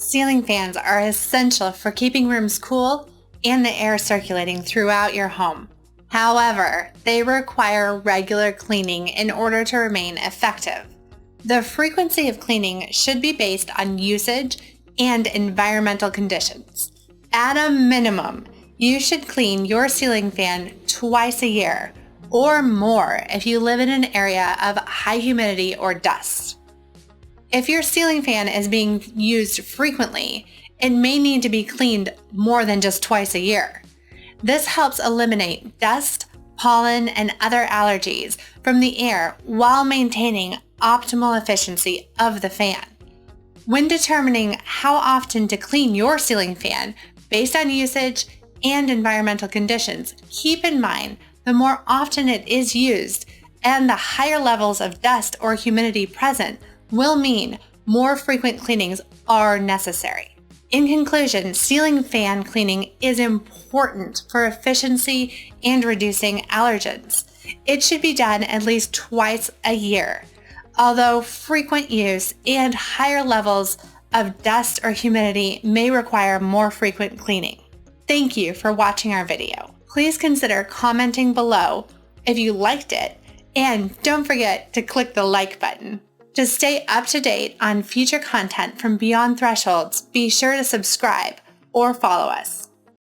Ceiling fans are essential for keeping rooms cool and the air circulating throughout your home. However, they require regular cleaning in order to remain effective. The frequency of cleaning should be based on usage and environmental conditions. At a minimum, you should clean your ceiling fan twice a year or more if you live in an area of high humidity or dust. If your ceiling fan is being used frequently, it may need to be cleaned more than just twice a year. This helps eliminate dust, pollen, and other allergies from the air while maintaining optimal efficiency of the fan. When determining how often to clean your ceiling fan based on usage and environmental conditions, keep in mind the more often it is used and the higher levels of dust or humidity present will mean more frequent cleanings are necessary. In conclusion, ceiling fan cleaning is important for efficiency and reducing allergens. It should be done at least twice a year, although frequent use and higher levels of dust or humidity may require more frequent cleaning. Thank you for watching our video. Please consider commenting below if you liked it, and don't forget to click the like button. To stay up to date on future content from Beyond Thresholds, be sure to subscribe or follow us.